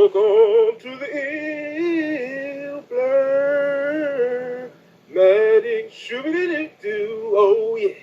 Welcome to the ill blur. Magic shoo-be-doo-doo. Oh, yeah.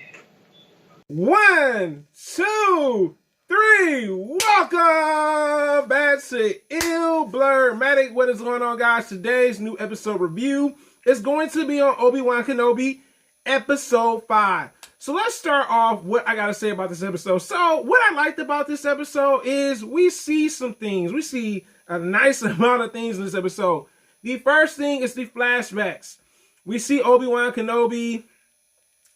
1, 2, 3. Welcome back to Ill Blur-matic. What is going on, guys? Today's new episode review is going to be on Obi Wan Kenobi, episode 5. So let's start off what I got to say about this episode. So what I liked about this episode is we see some things. We see a nice amount of things in this episode. The first thing is the flashbacks. We see Obi Wan Kenobi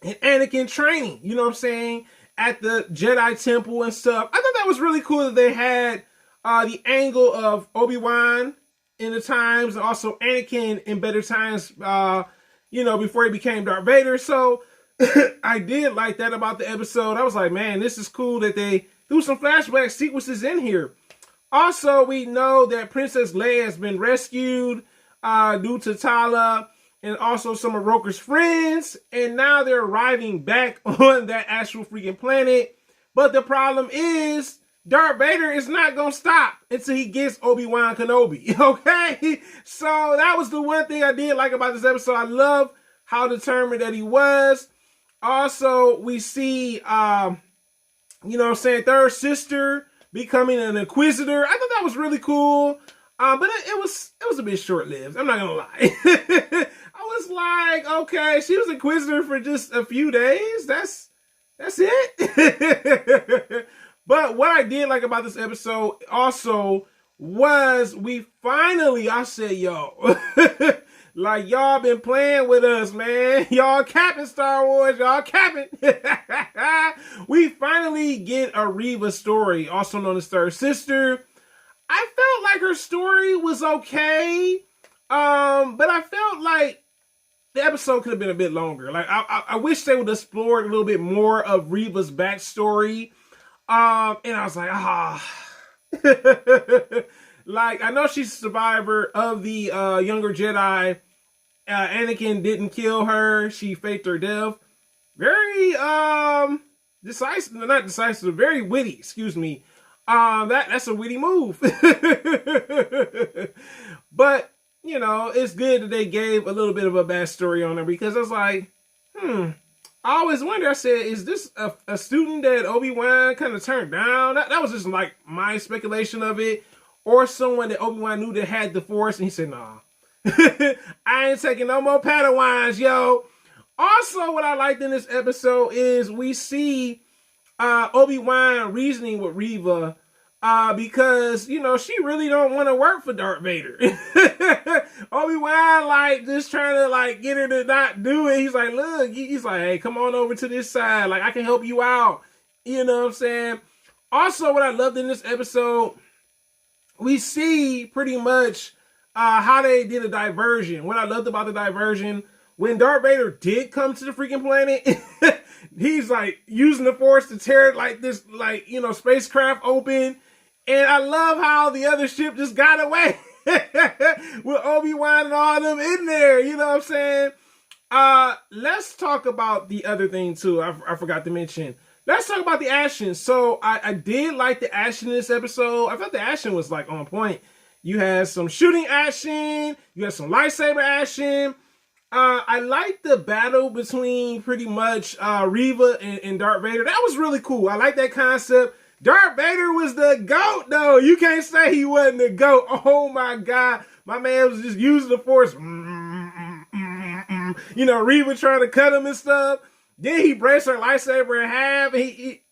and Anakin training, you know what I'm saying, at the Jedi Temple and stuff. I thought that was really cool that they had the angle of Obi-Wan in the times and also Anakin in better times, before he became Darth Vader. So I did like that about the episode. I was like, man, this is cool that they threw some flashback sequences in here. Also, we know that Princess Leia has been rescued due to Tala and also some of Roker's friends, and now they're arriving back on that actual freaking planet. But the problem is, Darth Vader is not going to stop until he gets Obi Wan Kenobi, okay? So that was the one thing I did like about this episode. I love how determined that he was. Also, we see, third sister becoming an Inquisitor. I thought that was really cool. But it was a bit short-lived. I'm not gonna lie. I was like, okay, she was Inquisitor for just a few days. That's it. But what I did like about this episode also was I said, yo, like y'all been playing with us, man. Y'all capping Star Wars. Y'all capping. We finally get a Reva story, also known as Third Sister. I felt like her story was okay, but I felt like the episode could have been a bit longer. Like I wish they would have explored a little bit more of Reva's backstory. And I was like, like I know she's a survivor of the younger Jedi. Anakin didn't kill her; she faked her death. Very decisive, not decisive, very witty. Excuse me. That's a witty move. But, it's good that they gave a little bit of a backstory on her, because I was like, I always wonder, I said, is this a student that Obi-Wan kind of turned down? That was just like my speculation of it. Or someone that Obi-Wan knew that had the Force, and he said, nah, I ain't taking no more Padawans, yo. Also, what I liked in this episode is we see Obi-Wan reasoning with Reva because, she really don't want to work for Darth Vader. Obi-Wan, just trying to, get her to not do it. He's like, look, he's like, hey, come on over to this side. Like, I can help you out. You know what I'm saying? Also, what I loved in this episode, we see pretty much how they did a diversion. What I loved about the diversion, when Darth Vader did come to the freaking planet, he's using the Force to tear this spacecraft open. And I love how the other ship just got away with Obi-Wan and all of them in there. You know what I'm saying? Let's talk about the other thing too. I forgot to mention. Let's talk about the action. So I did like the action in this episode. I thought the action was on point. You had some shooting action. You had some lightsaber action. I like the battle between pretty much Reva and Darth Vader. That was really cool. I like that concept. Darth Vader was the GOAT, though. You can't say he wasn't the GOAT. Oh, my God. My man was just using the Force. Reva trying to cut him and stuff. Then he breaks her lightsaber in half.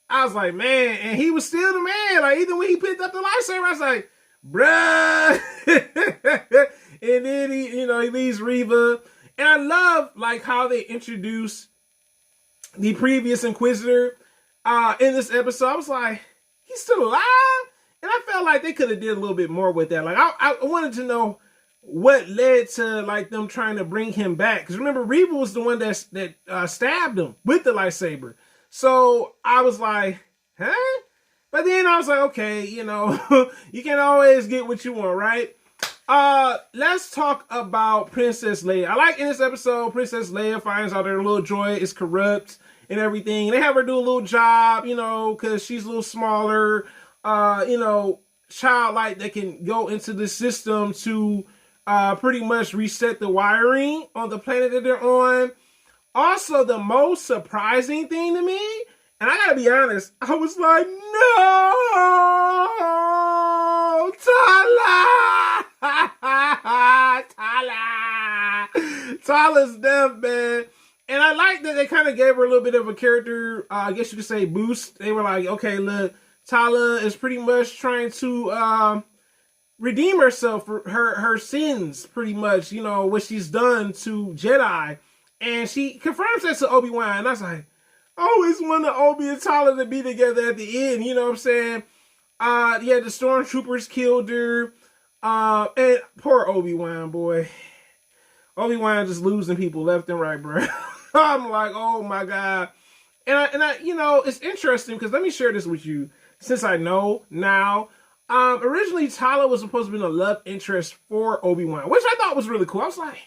I was like, man. And he was still the man. Even when he picked up the lightsaber, I was like, bruh. And then he leaves Reva. And I love how they introduce the previous Inquisitor in this episode. I was like, he's still alive? And I felt like they could have did a little bit more with that. I wanted to know what led to them trying to bring him back. Because remember, Reva was the one that stabbed him with the lightsaber. So I was like, huh? But then I was like, okay, you can always get what you want, right? Let's talk about Princess Leia. I like in this episode, Princess Leia finds out her little droid is corrupt and everything. They have her do a little job, because she's a little smaller. childlike that can go into the system to pretty much reset the wiring on the planet that they're on. Also, the most surprising thing to me, and I gotta be honest, I was like, no, Tala! Tala's death, man. And I like that they kind of gave her a little bit of a character, I guess you could say, boost. They were like, okay, look, Tala is pretty much trying to redeem herself for her sins, pretty much, you know, what she's done to Jedi. And she confirms that to Obi-Wan. And I was like, I always wanted Obi and Tala to be together at the end, you know what I'm saying? Yeah, the stormtroopers killed her. And poor Obi-Wan, boy. Obi-Wan just losing people left and right, bro. I'm like, oh my God. And I, you know, it's interesting because let me share this with you since I know now. Originally, Tala was supposed to be a love interest for Obi-Wan, which I thought was really cool. I was like,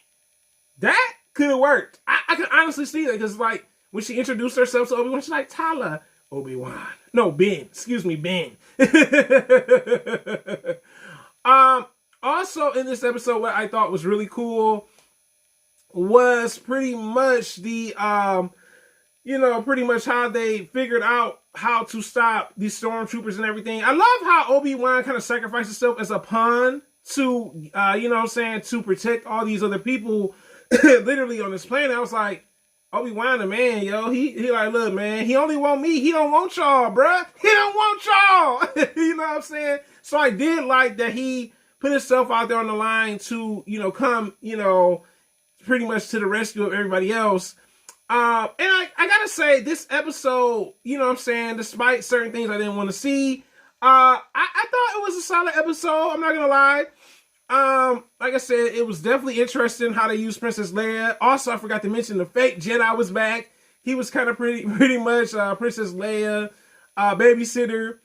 that could have worked. I can honestly see that because, like, when she introduced herself to Obi-Wan, she's like, Tala, Obi-Wan. No, Ben. Excuse me, Ben. Also, in this episode, what I thought was really cool was pretty much the, you know, pretty much how they figured out how to stop these stormtroopers and everything. I love how Obi-Wan kind of sacrificed himself as a pawn to, you know what I'm saying, to protect all these other people literally on this planet. I was like, Obi-Wan the man, yo. He like, look, man, he only want me. He don't want y'all, bruh. He don't want y'all. You know what I'm saying? So I did like that he put himself out there on the line to, you know, come, you know, pretty much to the rescue of everybody else. And I gotta say, this episode, you know what I'm saying, despite certain things I didn't want to see, I thought it was a solid episode. I'm not gonna lie. Like I said, it was definitely interesting how they used Princess Leia. Also, I forgot to mention the fake Jedi was back. He was kind of pretty much Princess Leia, babysitter.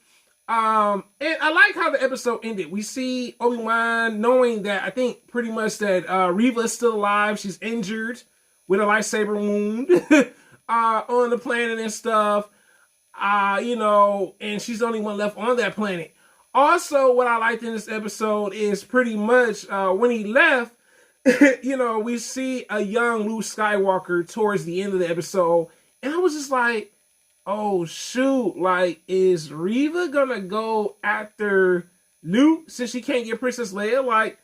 And I like how the episode ended. We see Obi-Wan knowing that I think pretty much that Reva is still alive. She's injured with a lightsaber wound on the planet and stuff. You know, and she's the only one left on that planet. Also, what I liked in this episode is pretty much when he left, you know, we see a young Luke Skywalker towards the end of the episode. And I was just like, oh, shoot. Like, is Reva gonna go after Luke since she can't get Princess Leia? Like,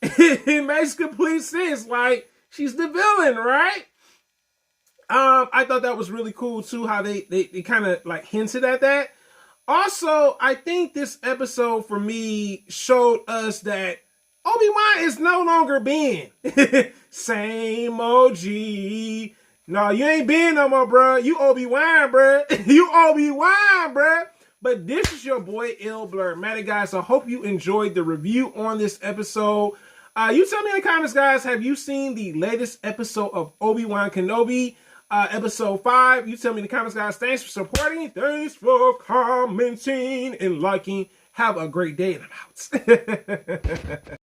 it makes complete sense. Like, she's the villain, right? I thought that was really cool, too, how they kind of, like, hinted at that. Also, I think this episode for me showed us that Obi-Wan is no longer Ben. Same OG. No, you ain't Ben no more, bro. You Obi-Wan, bro. You Obi-Wan, bro. But this is your boy, Ill Blur. Maddie, guys, I hope you enjoyed the review on this episode. You tell me in the comments, guys, have you seen the latest episode of Obi Wan Kenobi? Episode 5. You tell me in the comments, guys. Thanks for supporting. Thanks for commenting and liking. Have a great day, and I'm out.